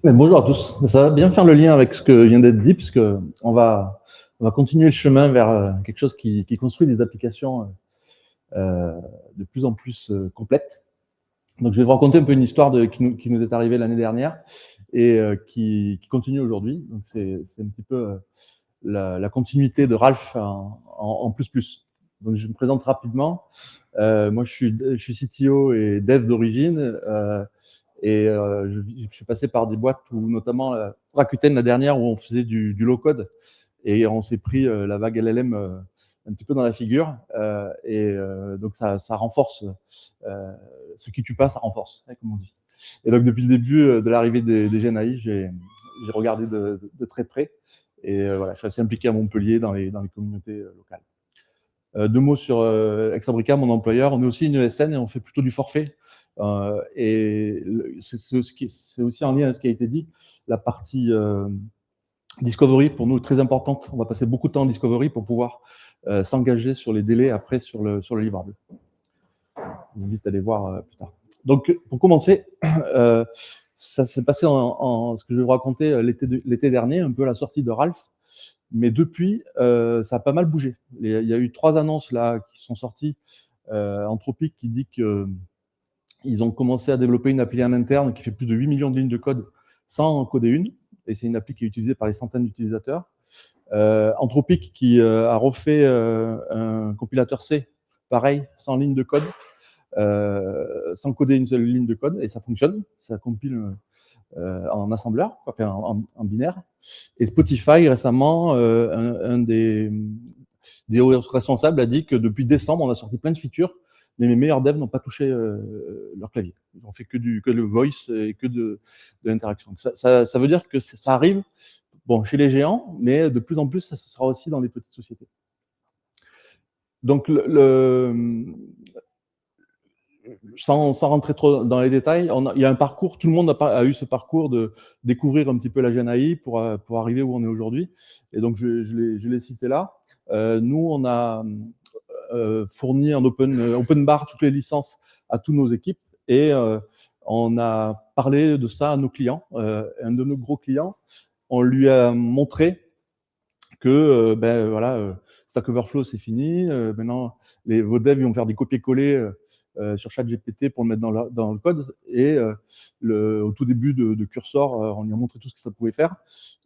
Bonjour à tous. Ça va bien faire le lien avec ce que vient d'être dit, puisque on va continuer le chemin vers quelque chose qui construit des applications de plus en plus complètes. Donc, je vais vous raconter un peu une histoire qui nous est arrivée l'année dernière et qui continue aujourd'hui. Donc, c'est un petit peu la continuité de Ralph en plus. Donc, je me présente rapidement. Moi, je suis CTO et dev d'origine. Je suis passé par des boîtes où, notamment Rakuten, la dernière, où on faisait du low-code. Et on s'est pris la vague LLM un petit peu dans la figure. Donc, ça renforce. Ce qui tue pas, ça renforce, comme on dit. Et donc, depuis le début de l'arrivée des GNAI, j'ai regardé de très près. Et voilà, je suis assez impliqué à Montpellier dans les communautés locales. Deux mots sur Exabrica, mon employeur. On est aussi une ESN et on fait plutôt du forfait. Et c'est aussi en lien avec ce qui a été dit. La partie Discovery, pour nous, est très importante. On va passer beaucoup de temps en Discovery pour pouvoir s'engager sur les délais après sur le livrable. Je vous invite à aller voir plus tard. Donc, pour commencer, ça s'est passé ce que je vais vous raconter l'été dernier, un peu à la sortie de Ralph. Mais depuis, ça a pas mal bougé. Il y a eu 3 annonces là qui sont sorties. Anthropic qui dit qu'ils ont commencé à développer une appli en interne qui fait plus de 8 millions de lignes de code sans en coder une. Et c'est une appli qui est utilisée par les centaines d'utilisateurs. Anthropic qui a refait un compilateur C, pareil, sans ligne de code, sans coder une seule ligne de code, et ça fonctionne. Ça compile en assembleur, enfin en binaire. Et Spotify, récemment, un des responsables a dit que depuis décembre, on a sorti plein de features, mais mes meilleurs devs n'ont pas touché leur clavier. Ils n'ont fait que le voice et que de l'interaction. Ça veut dire que ça arrive chez les géants, mais de plus en plus, ça sera aussi dans les petites sociétés. Donc, sans rentrer trop dans les détails, il y a un parcours, tout le monde a eu ce parcours de découvrir un petit peu la GNAI pour arriver où on est aujourd'hui. Et donc, je l'ai cité là. Nous, on a fourni en open bar toutes les licences à toutes nos équipes et on a parlé de ça à nos clients. Un de nos gros clients, on lui a montré que Stack Overflow, c'est fini. Maintenant, vos devs vont faire des copier-coller sur ChatGPT pour le mettre dans le code. Et au tout début de Cursor, on lui a montré tout ce que ça pouvait faire.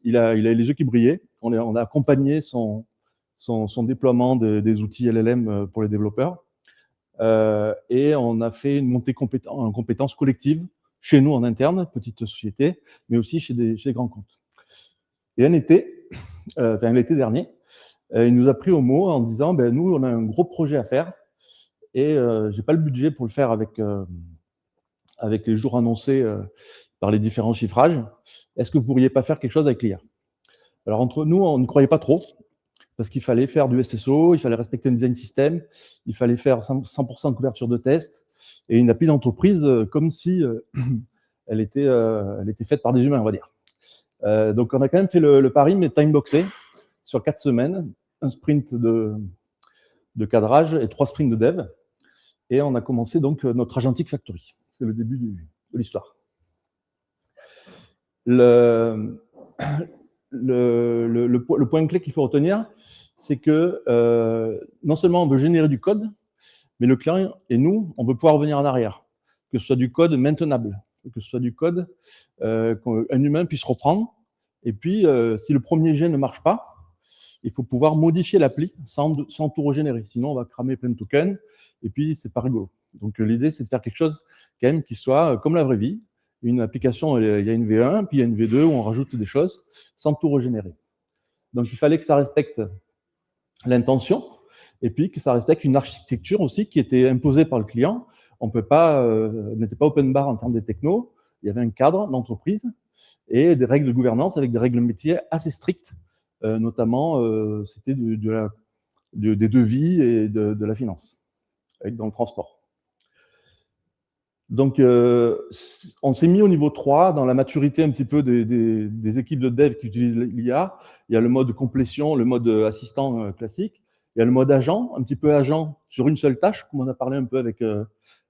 Il a les yeux qui brillaient. On a accompagné son déploiement des outils LLM pour les développeurs. Et on a fait une montée en compétences collectives chez nous en interne, petite société, mais aussi chez des grands comptes. Et l'été dernier, il nous a pris au mot en disant nous, on a un gros projet à faire et j'ai pas le budget pour le faire avec les jours annoncés par les différents chiffrages. Est-ce que vous pourriez pas faire quelque chose avec l'IA? Alors, entre nous, on n'y croyait pas trop parce qu'il fallait faire du SSO, il fallait respecter un design system, il fallait faire 100% de couverture de test et une appli d'entreprise comme si elle était faite par des humains, on va dire. Donc, on a quand même fait le pari, mais timeboxé sur 4 semaines, un sprint de cadrage et 3 sprints de dev. Et on a commencé donc notre Agentic Factory. C'est le début de l'histoire. Le point clé qu'il faut retenir, c'est que non seulement on veut générer du code, mais le client et nous, on veut pouvoir revenir en arrière. Que ce soit du code maintenable, que ce soit du code qu'un humain puisse reprendre. Et puis, si le premier jet ne marche pas, il faut pouvoir modifier l'appli sans tout régénérer. Sinon, on va cramer plein de tokens et puis c'est pas rigolo. Donc, l'idée, c'est de faire quelque chose quand même qui soit comme la vraie vie. Une application, il y a une V1, puis il y a une V2 où on rajoute des choses sans tout régénérer. Donc, il fallait que ça respecte l'intention et puis que ça respecte une architecture aussi qui était imposée par le client. On n'était pas open bar en termes des technos. Il y avait un cadre d'entreprise et des règles de gouvernance avec des règles métiers assez strictes. Notamment, c'était des devis et de la finance, dans le transport. Donc, on s'est mis au niveau 3, dans la maturité un petit peu des équipes de dev qui utilisent l'IA. Il y a le mode complétion, le mode assistant classique. Il y a le mode agent, un petit peu agent sur une seule tâche, comme on a parlé un peu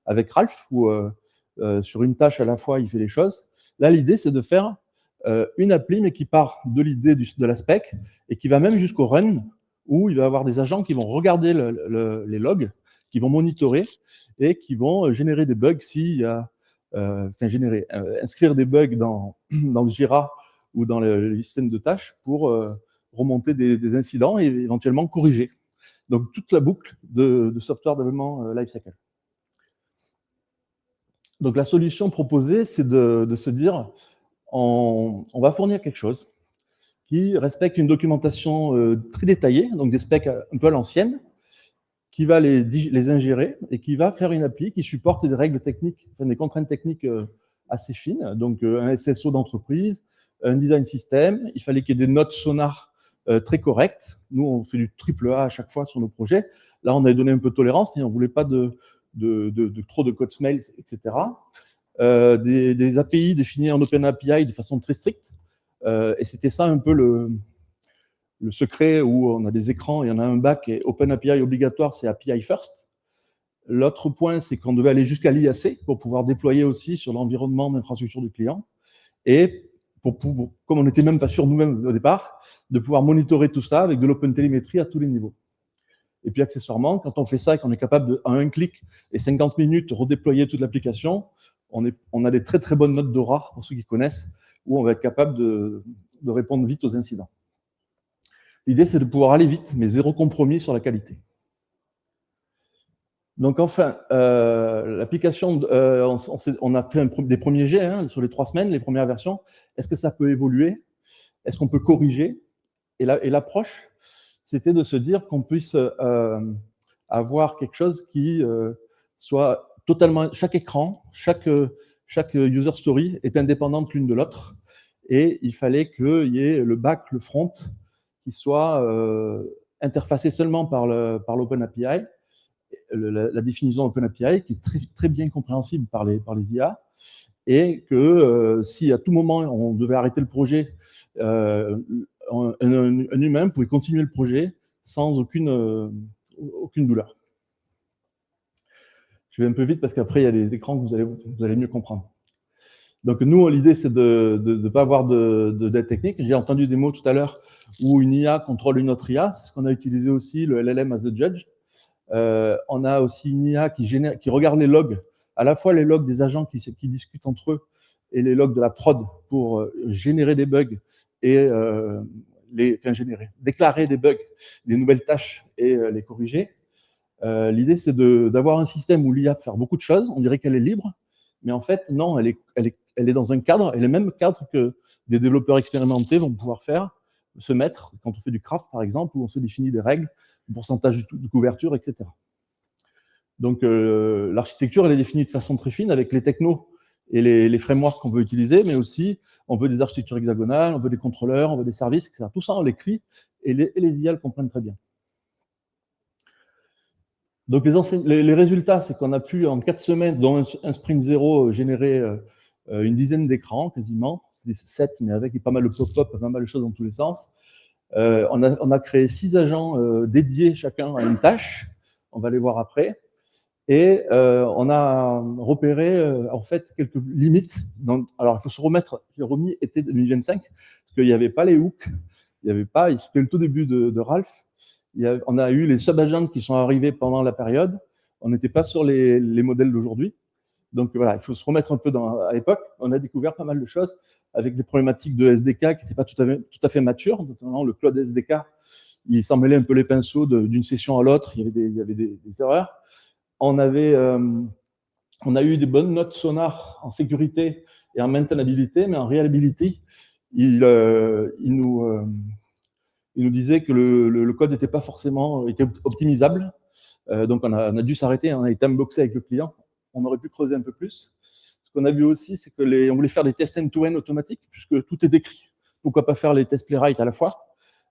avec Ralph, où sur une tâche à la fois, il fait les choses. Là, l'idée, c'est de faire une appli, mais qui part de l'idée de la spec et qui va même jusqu'au run, où il va y avoir des agents qui vont regarder les logs, qui vont monitorer et qui vont générer des bugs s'il y a, inscrire des bugs dans le Jira ou dans le système de tâches pour remonter des incidents et éventuellement corriger. Donc toute la boucle de software development lifecycle. Donc la solution proposée, c'est de se dire, on va fournir quelque chose qui respecte une documentation très détaillée, donc des specs un peu à l'ancienne, qui va les ingérer et qui va faire une appli qui supporte des règles techniques, enfin des contraintes techniques assez fines, donc un SSO d'entreprise, un design system, il fallait qu'il y ait des notes sonar très correctes. Nous, on fait du triple A à chaque fois sur nos projets. Là, on avait donné un peu de tolérance, mais on ne voulait pas de trop de code smells, etc. Des API définis en OpenAPI de façon très stricte. Et c'était ça un peu le secret où on a des écrans et on a un back et OpenAPI obligatoire, c'est API first. L'autre point, c'est qu'on devait aller jusqu'à l'IAC pour pouvoir déployer aussi sur l'environnement d'infrastructure du client. Et comme on n'était même pas sûr nous-mêmes au départ, de pouvoir monitorer tout ça avec de l'OpenTelemetry à tous les niveaux. Et puis accessoirement, quand on fait ça et qu'on est capable de, en un clic et 50 minutes, redéployer toute l'application, on a des très très bonnes notes d'Aura, pour ceux qui connaissent, où on va être capable de répondre vite aux incidents. L'idée, c'est de pouvoir aller vite, mais zéro compromis sur la qualité. Donc enfin, l'application, on a fait des premiers jets sur les 3 semaines, les premières versions. Est-ce que ça peut évoluer? Est-ce qu'on peut corriger? Et l'approche, c'était de se dire qu'on puisse avoir quelque chose qui soit totalement... Chaque écran, chaque user story est indépendante l'une de l'autre. Et il fallait qu'il y ait le back, le front, qui soit interfacé seulement par l'OpenAPI. La définition OpenAPI qui est très, très bien compréhensible par les IA, et que si à tout moment on devait arrêter le projet, un humain pouvait continuer le projet sans aucune douleur. Je vais un peu vite parce qu'après il y a les écrans que vous allez mieux comprendre. Donc nous, l'idée c'est de ne pas avoir d'aide technique. J'ai entendu des mots tout à l'heure où une IA contrôle une autre IA, c'est ce qu'on a utilisé aussi, le LLM as a judge. On a aussi une IA qui regarde les logs, à la fois les logs des agents qui discutent entre eux et les logs de la prod pour générer des bugs et déclarer des bugs, des nouvelles tâches et les corriger. L'idée, c'est d'avoir un système où l'IA peut faire beaucoup de choses. On dirait qu'elle est libre, mais en fait, non, elle est dans un cadre, et le même cadre que des développeurs expérimentés vont pouvoir se mettre quand on fait du craft, par exemple, où on se définit des règles, le pourcentage de couverture, etc. Donc, l'architecture, elle est définie de façon très fine avec les technos et les frameworks qu'on veut utiliser, mais aussi, on veut des architectures hexagonales, on veut des contrôleurs, on veut des services, etc. Tout ça, on l'écrit et les IA le comprennent très bien. Donc, les résultats, c'est qu'on a pu, en 4 semaines, dans un sprint 0, générer une dizaine d'écrans, quasiment. C'est 7, mais avec pas mal de pop-up, pas mal de choses dans tous les sens. On a créé 6 agents dédiés chacun à une tâche. On va les voir après. Et on a repéré, en fait, quelques limites. Alors, il faut se remettre, j'ai remis été 2025, parce qu'il n'y avait pas les hooks, c'était le tout début de Ralph. On a eu les sub-agents qui sont arrivés pendant la période. On n'était pas sur les modèles d'aujourd'hui. Donc voilà, il faut se remettre un peu à l'époque. On a découvert pas mal de choses avec des problématiques de SDK qui n'étaient pas tout à fait matures. Notamment le Cloud SDK, il s'en mêlait un peu les pinceaux d'une session à l'autre. Il y avait des erreurs. On a eu des bonnes notes sonar en sécurité et en maintainabilité, mais en reliability, il nous disait que le code n'était pas forcément optimisable. Donc, on a dû s'arrêter, on a été timeboxé avec le client. On aurait pu creuser un peu plus. Ce qu'on a vu aussi, c'est qu'on voulait faire des tests end-to-end automatiques, puisque tout est décrit. Pourquoi pas faire les tests playwright à la fois,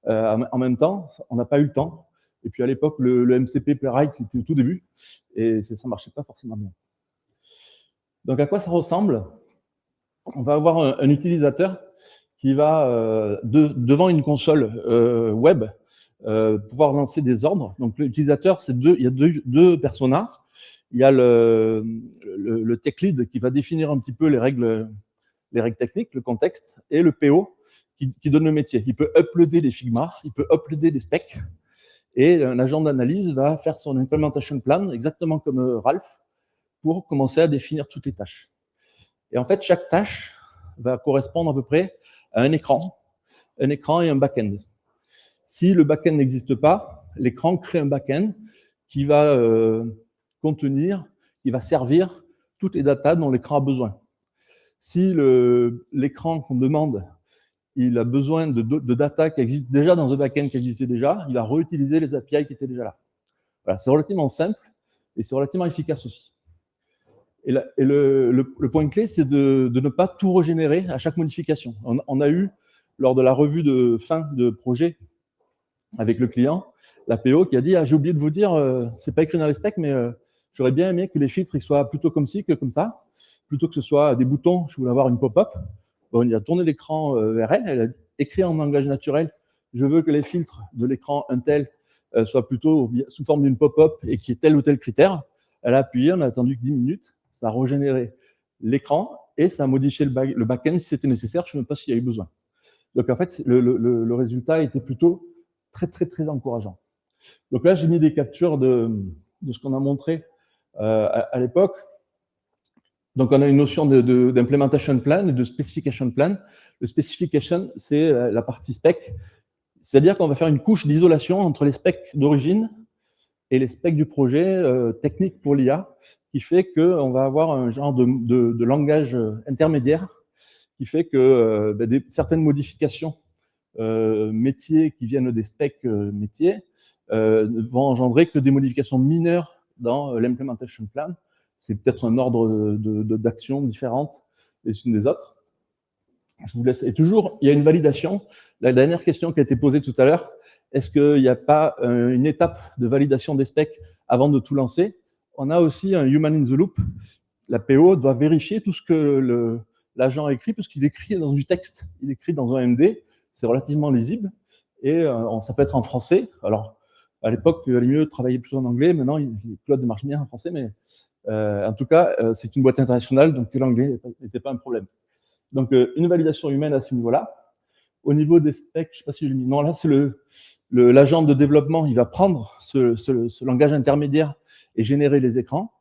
en même temps? On n'a pas eu le temps. Et puis, à l'époque, le MCP playwright, c'était au tout début, et ça ne marchait pas forcément bien. Donc, à quoi ça ressemble? On va avoir un utilisateur qui va, devant une console web, pouvoir lancer des ordres. Donc, l'utilisateur, il y a deux personas. Il y a le tech lead qui va définir un petit peu les règles les règles techniques, le contexte, et le PO qui donne le métier. Il peut uploader des Figma, il peut uploader des specs, et un agent d'analyse va faire son implementation plan, exactement comme Ralph, pour commencer à définir toutes les tâches. Et en fait, chaque tâche va correspondre à peu près à un écran et un back-end. Si le back-end n'existe pas, l'écran crée un back-end qui va contenir, qui va servir toutes les datas dont l'écran a besoin. Si l'écran qu'on demande, il a besoin de data qui existe déjà dans un back-end qui existait déjà, il va réutiliser les API qui étaient déjà là. Voilà, c'est relativement simple et c'est relativement efficace aussi. Et le point clé, c'est de ne pas tout régénérer à chaque modification. On a eu, lors de la revue de fin de projet avec le client, la PO qui a dit « Ah, j'ai oublié de vous dire, c'est pas écrit dans les specs, mais j'aurais bien aimé que les filtres ils soient plutôt comme ci que comme ça. Plutôt que ce soit des boutons, je voulais avoir une pop-up. » Bon, il a tourné l'écran vers elle, elle a écrit en langage naturel « Je veux que les filtres de l'écran Intel soient plutôt sous forme d'une pop-up et qu'il y ait tel ou tel critère. » Elle a appuyé, on a attendu 10 minutes, ça a régénéré l'écran et ça a modifié le back-end si c'était nécessaire, je ne sais même pas s'il y a eu besoin. Donc en fait, le résultat était plutôt très, très, très encourageant. Donc là, j'ai mis des captures de ce qu'on a montré à l'époque. Donc, on a une notion d'implementation plan et de specification plan. Le specification, c'est la partie spec. C'est-à-dire qu'on va faire une couche d'isolation entre les specs d'origine et les specs du projet technique pour l'IA, qui fait qu'on va avoir un genre de langage intermédiaire, qui fait que certaines modifications métiers qui viennent des specs métiers vont engendrer que des modifications mineures dans l'implementation plan. C'est peut-être un ordre d'actions différentes les unes des autres. Je vous laisse. Et toujours, il y a une validation. La dernière question qui a été posée tout à l'heure, est-ce qu'il n'y a pas une étape de validation des specs avant de tout lancer? On a aussi un human in the loop. La PO doit vérifier tout ce que l'agent écrit, parce qu'il écrit dans du texte, il écrit dans un MD, c'est relativement lisible, et ça peut être en français. Alors, à l'époque, il valait mieux travailler plus en anglais, maintenant, Claude marche bien en français, mais en tout cas, c'est une boîte internationale, donc l'anglais n'était pas un problème. Donc, une validation humaine à ce niveau-là. Au niveau des specs, je ne sais pas si j'ai mis. Non, là, c'est l'agent de développement, il va prendre ce langage intermédiaire et générer les écrans.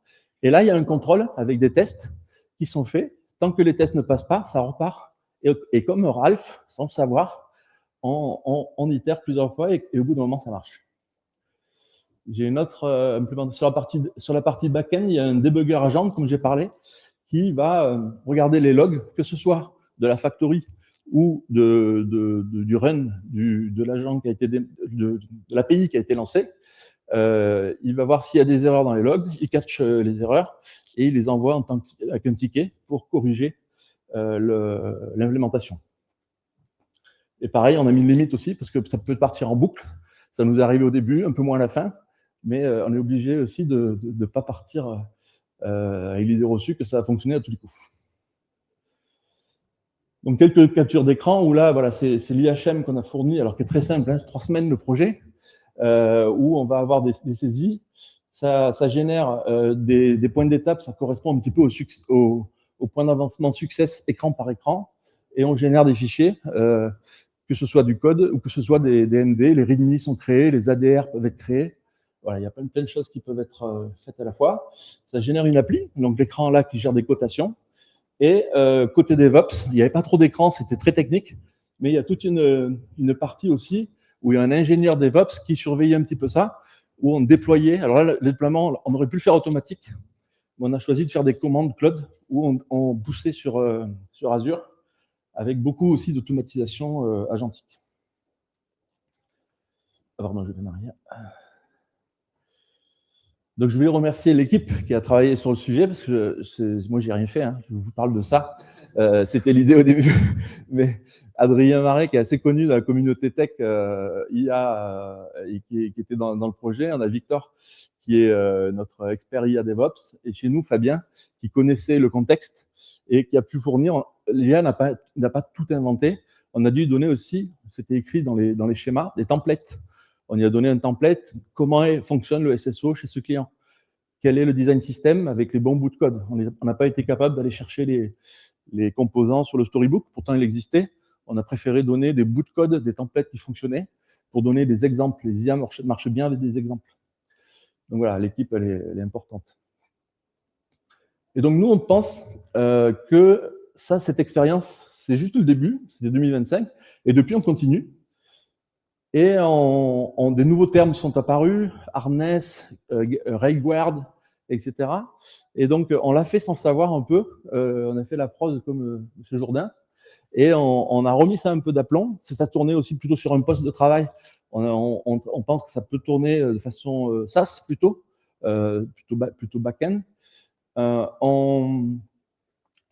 Et là, il y a un contrôle avec des tests qui sont faits. Tant que les tests ne passent pas, ça repart. Et comme Ralph, sans le savoir, on itère plusieurs fois et au bout d'un moment, ça marche. J'ai une autre implémentation sur la partie back-end, il y a un debugger agent, comme j'ai parlé, qui va regarder les logs, que ce soit de la factory ou du run de l'agent qui a été de l'API qui a été lancé. Il va voir s'il y a des erreurs dans les logs, il catch les erreurs et il les envoie avec un ticket pour corriger l'implémentation. Et pareil, on a mis une limite aussi parce que ça peut partir en boucle. Ça nous est arrivé au début, un peu moins à la fin, mais on est obligé aussi de ne pas partir avec l'idée reçue que ça va fonctionner à tous les coups. Donc, quelques captures d'écran où là, voilà, c'est l'IHM qu'on a fourni, alors qui est très simple, hein, 3 semaines le projet, où on va avoir des saisies. Ça génère des points d'étape, ça correspond un petit peu au point d'avancement success écran par écran, et on génère des fichiers, que ce soit du code ou que ce soit des MD, les README sont créés, les ADR peuvent être créés. Voilà, il y a plein de choses qui peuvent être faites à la fois. Ça génère une appli, donc l'écran là qui gère des cotations. Et côté DevOps, il n'y avait pas trop d'écran, c'était très technique, mais il y a toute une partie aussi où il y a un ingénieur DevOps qui surveillait un petit peu ça, où on déployait. Alors là, le déploiement, on aurait pu le faire automatique, mais on a choisi de faire des commandes cloud où on poussait sur Azure, avec beaucoup aussi d'automatisation agentique. Pardon, je vais en arrière. Donc, je voulais remercier l'équipe qui a travaillé sur le sujet, parce que moi, j'ai rien fait, hein, je vous parle de ça. C'était l'idée au début. Mais Adrien Marais, qui est assez connu dans la communauté tech IA, et qui était dans le projet. On a Victor, qui est notre expert IA DevOps. Et chez nous, Fabien, qui connaissait le contexte et qui a pu fournir. L'IA n'a pas tout inventé. On a dû donner aussi, c'était écrit dans les schémas, des templates. On y a donné un template, comment fonctionne le SSO chez ce client. Quel est le design system avec les bons bouts de code. On n'a pas été capable d'aller chercher les composants sur le storybook. Pourtant, il existait. On a préféré donner des bouts de code, des templates qui fonctionnaient pour donner des exemples. Les IA marchent bien avec des exemples. Donc voilà, l'équipe, elle est importante. Et donc, nous, on pense que cette expérience, c'est juste le début, c'était 2025, et depuis, on continue. Et des nouveaux termes sont apparus, harness, railguard, etc. Et donc, on l'a fait sans savoir un peu. On a fait la prose comme M. Jourdain. Et on a remis ça un peu d'aplomb. Ça tournait aussi plutôt sur un poste de travail. On pense que ça peut tourner de façon SaaS plutôt back-end. On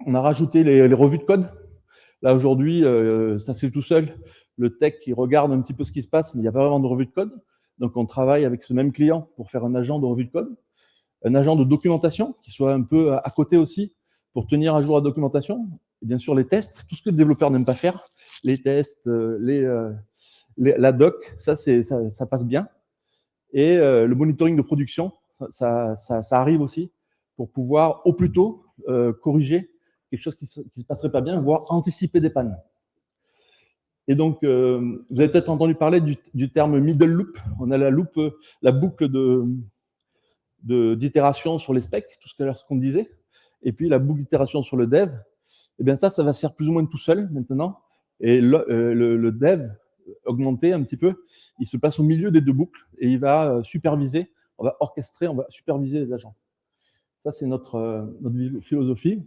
a rajouté les revues de code. Là, aujourd'hui, ça se fait tout seul. Le tech, il regarde un petit peu ce qui se passe, mais il n'y a pas vraiment de revue de code. Donc, on travaille avec ce même client pour faire un agent de revue de code, un agent de documentation qui soit un peu à côté aussi pour tenir à jour la documentation. Et bien sûr, les tests, tout ce que le développeur n'aime pas faire, les tests, la doc, ça passe bien. Et le monitoring de production, ça arrive aussi pour pouvoir au plus tôt corriger quelque chose qui ne se passerait pas bien, voire anticiper des pannes. Et donc, vous avez peut-être entendu parler du terme middle loop. On a la boucle d'itération sur les specs, tout ce qu'on disait, et puis la boucle d'itération sur le dev. Et bien ça va se faire plus ou moins tout seul maintenant. Et le dev augmenté un petit peu, il se place au milieu des deux boucles et il va superviser, on va orchestrer, on va superviser les agents. Ça, c'est notre philosophie.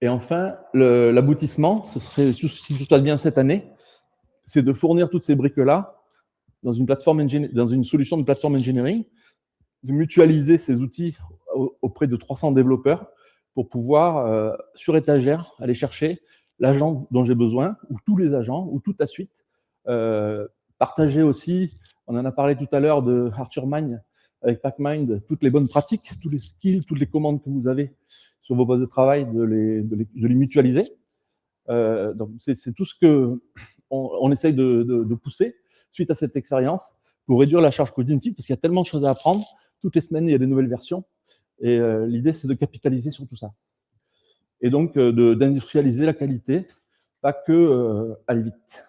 Et enfin, l'aboutissement, ce serait, si tout se passe bien cette année, c'est de fournir toutes ces briques-là dans une solution de plateforme engineering, de mutualiser ces outils auprès de 300 développeurs pour pouvoir, sur étagère, aller chercher l'agent dont j'ai besoin, ou tous les agents, ou toute la suite. Partager aussi, on en a parlé tout à l'heure de Arthur Magne, avec PackMind, toutes les bonnes pratiques, tous les skills, toutes les commandes que vous avez sur vos postes de travail, de les mutualiser. Donc c'est tout ce qu'on essaye de pousser suite à cette expérience pour réduire la charge cognitive, parce qu'il y a tellement de choses à apprendre. Toutes les semaines, il y a des nouvelles versions. Et l'idée, c'est de capitaliser sur tout ça. Et donc, d'industrialiser la qualité, pas que aller vite.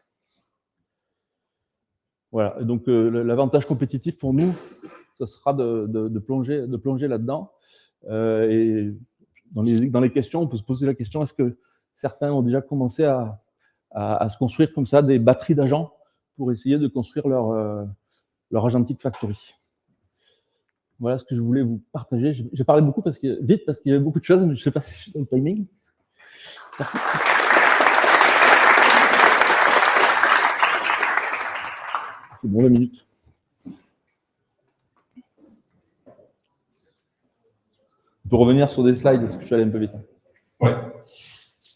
Voilà. Et donc, l'avantage compétitif pour nous, ça sera de plonger là-dedans. Et dans les questions, on peut se poser la question, est-ce que certains ont déjà commencé à se construire comme ça des batteries d'agents pour essayer de construire leur agentic factory? Voilà ce que je voulais vous partager. J'ai parlé beaucoup parce qu'il y avait beaucoup de choses, mais je ne sais pas si je suis dans le timing. C'est bon, 2 minutes. On peut revenir sur des slides, parce que je suis allé un peu vite. Ouais.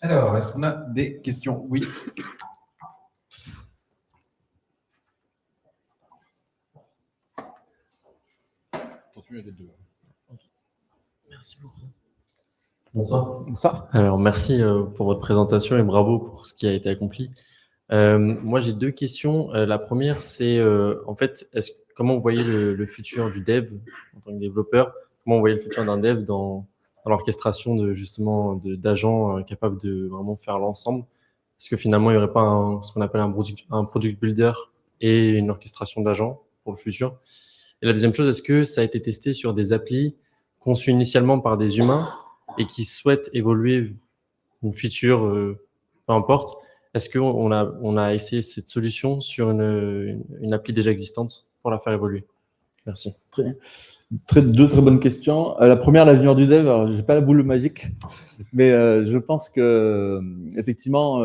Alors, est-ce qu'on a des questions? Oui. Merci beaucoup. Bonsoir. Bonsoir. Alors, merci pour votre présentation et bravo pour ce qui a été accompli. Moi, j'ai 2 questions. La première, c'est en fait, comment vous voyez le futur du dev en tant que développeur? Comment vous voyez le futur d'un dev dans l'orchestration d'agents capables de vraiment faire l'ensemble? Est-ce que finalement, il n'y aurait pas ce qu'on appelle un product builder et une orchestration d'agents pour le futur? Et la deuxième chose, est-ce que ça a été testé sur des applis conçues initialement par des humains et qui souhaitent évoluer une feature, peu importe? Est-ce qu'on a essayé cette solution sur une appli déjà existante pour la faire évoluer? Merci. Très bien. Deux très bonnes questions. La première, l'avenir du dev. Alors, j'ai pas la boule magique, mais je pense que effectivement,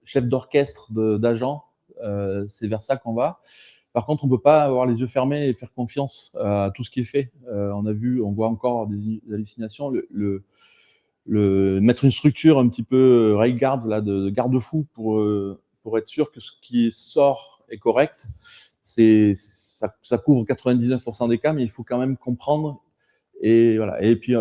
chef d'orchestre d'agents, c'est vers ça qu'on va. Par contre, on peut pas avoir les yeux fermés et faire confiance à tout ce qui est fait. On voit encore des hallucinations. Mettre une structure un petit peu railguards là, de garde-fou pour être sûr que ce qui sort est correct. Ça couvre 99% des cas, mais il faut quand même comprendre. Et voilà. Et puis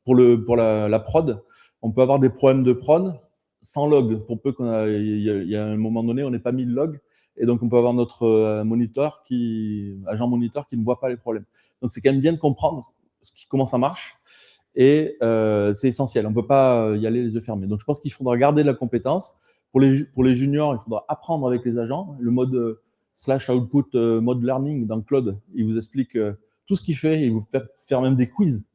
pour la prod, on peut avoir des problèmes de prod sans log. Pour peu il y a un moment donné, on n'ait pas mis le log, et donc on peut avoir notre agent moniteur qui ne voit pas les problèmes. Donc c'est quand même bien de comprendre comment ça marche. et c'est essentiel. On ne peut pas y aller les yeux fermés. Donc, je pense qu'il faudra garder de la compétence. Pour les juniors, il faudra apprendre avec les agents. Le mode slash output mode learning dans Claude, il vous explique tout ce qu'il fait. Il vous fait faire même des quiz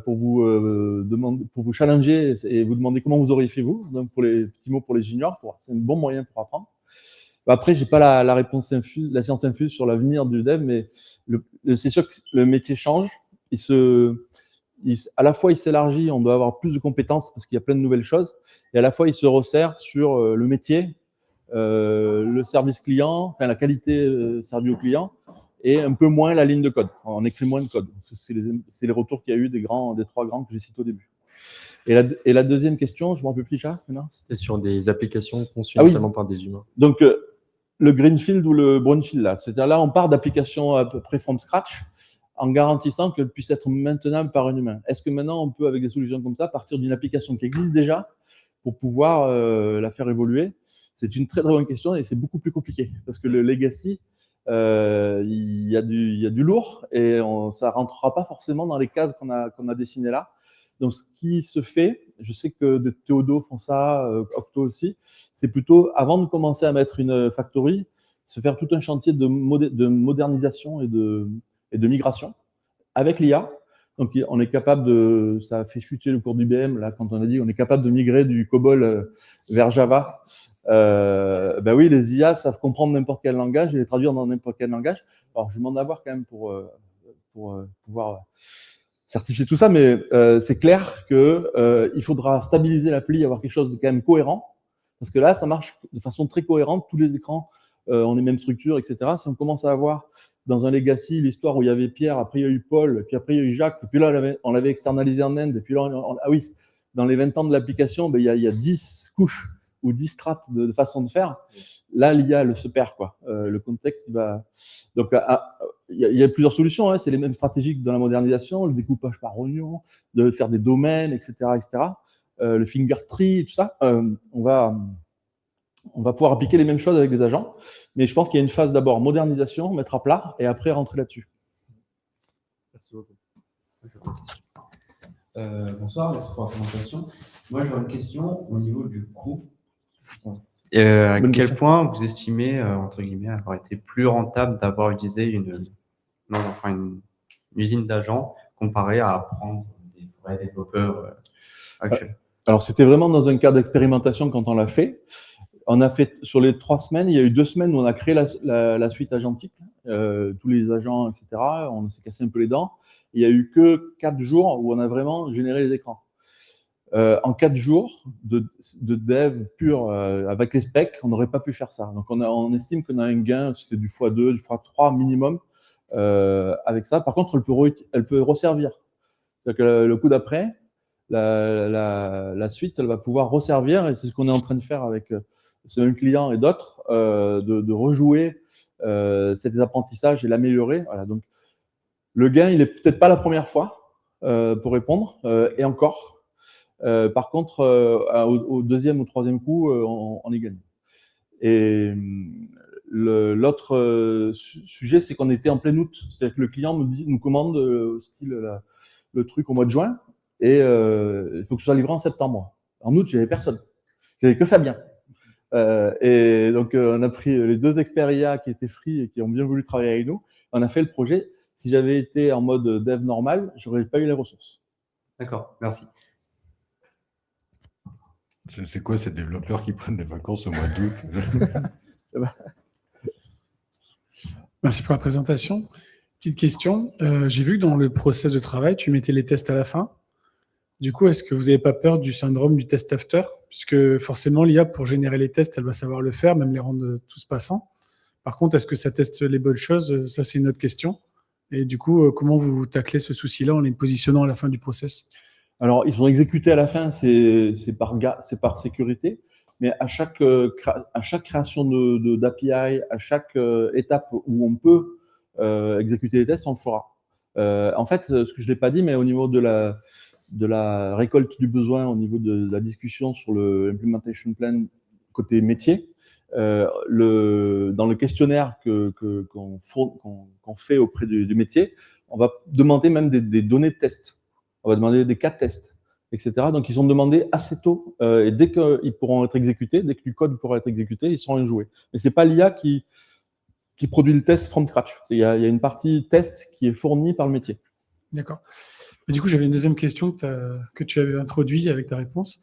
pour vous challenger et vous demander comment vous auriez fait vous. Donc, pour les petits mots pour les juniors, c'est un bon moyen pour apprendre. Après, j'ai pas la réponse infuse, la science infuse sur l'avenir du dev, mais c'est sûr que le métier change. À la fois, il s'élargit, on doit avoir plus de compétences parce qu'il y a plein de nouvelles choses, et à la fois, il se resserre sur le métier, le service client, enfin la qualité servie au client, et un peu moins la ligne de code. On écrit moins de code. C'est les retours qu'il y a eu des trois grands que j'ai cités au début. Et la deuxième question, je ne me rappelle plus, Charles, c'était sur des applications conçues seulement par des humains. Donc, le greenfield ou le brownfield, là, c'est-à-dire là, on part d'applications à peu près from scratch, en garantissant qu'elle puisse être maintenable par un humain. Est-ce que maintenant, on peut, avec des solutions comme ça, partir d'une application qui existe déjà pour pouvoir la faire évoluer? C'est une très, très bonne question et c'est beaucoup plus compliqué parce que le legacy, il y a du lourd et ça ne rentrera pas forcément dans les cases qu'on a dessinées là. Donc, ce qui se fait, je sais que de Théodo font ça, Octo aussi, c'est plutôt, avant de commencer à mettre une factory, se faire tout un chantier de modernisation et de migration avec l'IA. Donc, on est capable ça a fait chuter le cours d'IBM, là, quand on a dit on est capable de migrer du COBOL vers Java. Ben oui, les IA savent comprendre n'importe quel langage et les traduire dans n'importe quel langage. Alors, je demande d'avoir quand même pour pouvoir certifier tout ça, mais c'est clair qu'il faudra stabiliser l'appli, avoir quelque chose de quand même cohérent, parce que là, ça marche de façon très cohérente, tous les écrans ont les mêmes structures, etc. Si on commence à avoir dans un legacy l'histoire où il y avait Pierre, après il y a eu Paul, puis après il y a eu Jacques, puis là on l'avait externalisé en Inde, et puis là, ah oui, dans les 20 ans de l'application, ben, il y a 10 couches ou 10 strates de façon de faire. Là, l'IA se perd, quoi. Le contexte, il va... Donc, il y a plusieurs solutions, hein. C'est les mêmes stratégies que dans la modernisation, le découpage par oignon, de faire des domaines, etc., etc. Le finger tree, tout ça. On va pouvoir appliquer les mêmes choses avec les agents, mais je pense qu'il y a une phase d'abord modernisation, mettre à plat, et après rentrer là-dessus. Merci beaucoup. Bonsoir, merci pour la présentation. Moi, j'aurais une question au niveau du coût. À quel point vous estimez, entre guillemets, avoir été plus rentable d'avoir utilisé une usine d'agents comparé à prendre des vrais développeurs actuels? Alors, c'était vraiment dans un cadre d'expérimentation quand on l'a fait. On a fait, sur les 3 semaines, il y a eu 2 semaines où on a créé la suite agentique, tous les agents, etc. On s'est cassé un peu les dents. Il y a eu que 4 jours où on a vraiment généré les écrans. En 4 jours de dev pur avec les specs, on n'aurait pas pu faire ça. Donc, on estime qu'on a un gain, c'était du x2, du x3 minimum avec ça. Par contre, elle peut resservir. C'est-à-dire que le coup d'après, la suite, elle va pouvoir resservir, et c'est ce qu'on est en train de faire avec ce même client et d'autres, de rejouer ces apprentissages et l'améliorer. Voilà. Donc, le gain, il n'est peut-être pas la première fois pour répondre, et encore. Par contre, au deuxième ou troisième coup, on est gagné. Et l'autre sujet, c'est qu'on était en plein août. C'est-à-dire que le client nous commande le truc au mois de juin, et il faut que ce soit livré en septembre. En août, j'avais personne. J'avais que Fabien. Et donc, on a pris les 2 experts IA qui étaient free et qui ont bien voulu travailler avec nous. On a fait le projet. Si j'avais été en mode dev normal, j'aurais pas eu les ressources. D'accord, merci. C'est quoi ces développeurs qui prennent des vacances au mois d'août? Merci pour la présentation. Petite question. J'ai vu que dans le process de travail, tu mettais les tests à la fin. Du coup, est-ce que vous n'avez pas peur du syndrome du test after? Puisque forcément, l'IA, pour générer les tests, elle va savoir le faire, même les rendre tous passants. Par contre, est-ce que ça teste les bonnes choses? Ça, c'est une autre question. Et du coup, comment vous taclez ce souci-là en les positionnant à la fin du process? Alors, ils sont exécutés à la fin, c'est par sécurité, mais à chaque création d'API, à chaque étape où on peut exécuter les tests, on le fera. En fait, ce que je l'ai pas dit, mais au niveau de la récolte du besoin, au niveau de la discussion sur le implementation plan côté métier, dans le questionnaire qu'on fait auprès du métier, on va demander même des données de test. on va demander des cas de test, etc. Donc, ils sont demandés assez tôt et dès qu'ils pourront être exécutés, dès que du code pourra être exécuté, ils seront joués. Mais c'est pas l'IA qui produit le test from scratch. Il y a une partie test qui est fournie par le métier. D'accord. Et du coup, j'avais une deuxième question que tu avais introduite avec ta réponse.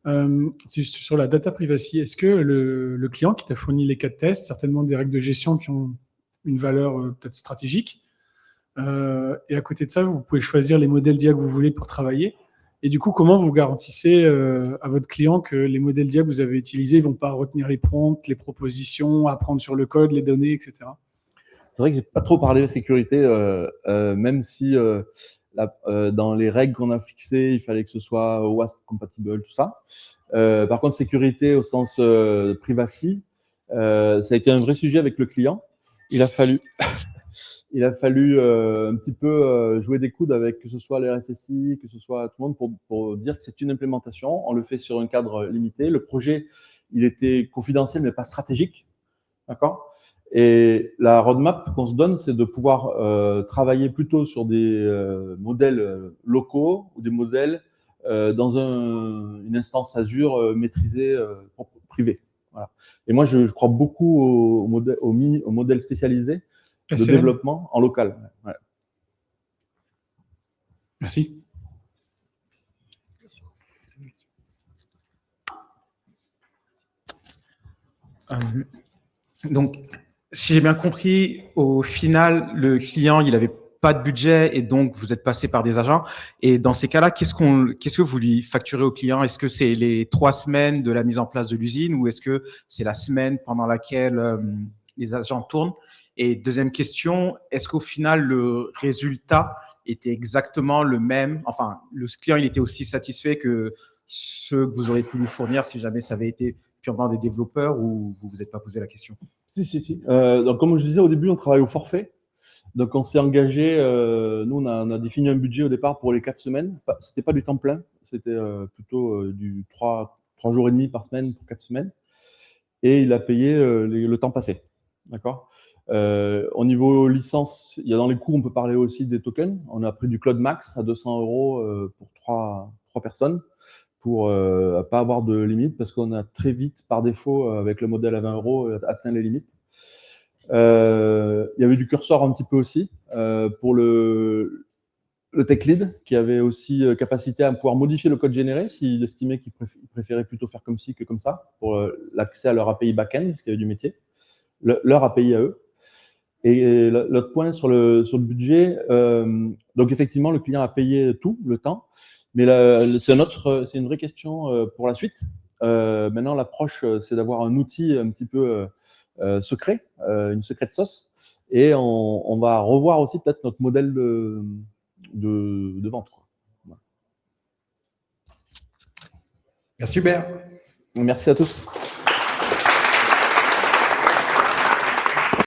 C'est juste sur la data privacy. Est-ce que le client qui t'a fourni les cas de test, certainement des règles de gestion qui ont une valeur peut-être stratégique, et à côté de ça, vous pouvez choisir les modèles d'IA que vous voulez pour travailler. Et du coup, comment vous garantissez à votre client que les modèles d'IA que vous avez utilisés ne vont pas retenir les prompts, les propositions, apprendre sur le code, les données, etc. C'est vrai que j'ai pas trop parlé de sécurité, même si dans les règles qu'on a fixées, il fallait que ce soit OWASP compatible, tout ça. Par contre, sécurité au sens privacy, ça a été un vrai sujet avec le client. Il a fallu un petit peu jouer des coudes avec que ce soit les RSSI, que ce soit tout le monde pour dire que c'est une implémentation. On le fait sur un cadre limité. Le projet, il était confidentiel mais pas stratégique, d'accord. Et la roadmap qu'on se donne, c'est de pouvoir travailler plutôt sur des modèles locaux ou des modèles dans une instance Azure maîtrisée privée. Voilà. Et moi, je crois beaucoup au modèle spécialisé de SLM. développement en local. Ouais. Merci. Donc, si j'ai bien compris, au final, le client, il n'avait pas de budget et donc vous êtes passé par des agents. Et dans ces cas-là, qu'est-ce que vous lui facturez au client? Est-ce que c'est les 3 semaines de la mise en place de l'usine ou est-ce que c'est la semaine pendant laquelle les agents tournent? Et deuxième question, est-ce qu'au final, le résultat était exactement le même? Enfin, le client, il était aussi satisfait que ce que vous auriez pu lui fournir si jamais ça avait été purement des développeurs ou vous vous êtes pas posé la question? Si. Donc, comme je disais au début, on travaille au forfait. Donc, on s'est engagé, nous, on a défini un budget au départ pour les 4 semaines. C'était pas du temps plein, c'était plutôt du 3 jours et demi par semaine pour 4 semaines. Et il a payé le temps passé. D'accord. Au niveau licence, il y a dans les coûts, on peut parler aussi des tokens. On a pris du Cloud Max à 200 € pour 3 personnes pour pas avoir de limite parce qu'on a très vite, par défaut, avec le modèle à 20 €, atteint les limites. Il y avait du cursor un petit peu aussi pour le tech lead qui avait aussi capacité à pouvoir modifier le code généré s'il estimait qu'il préférait plutôt faire comme ci que comme ça pour l'accès à leur API back-end parce qu'il y avait du métier, leur API à eux. Et l'autre point sur le budget, donc effectivement le client a payé tout le temps, mais c'est une vraie question pour la suite. Maintenant l'approche c'est d'avoir un outil un petit peu secret, une secret sauce, et on va revoir aussi peut-être notre modèle de vente. Voilà. Merci Hubert. Merci à tous.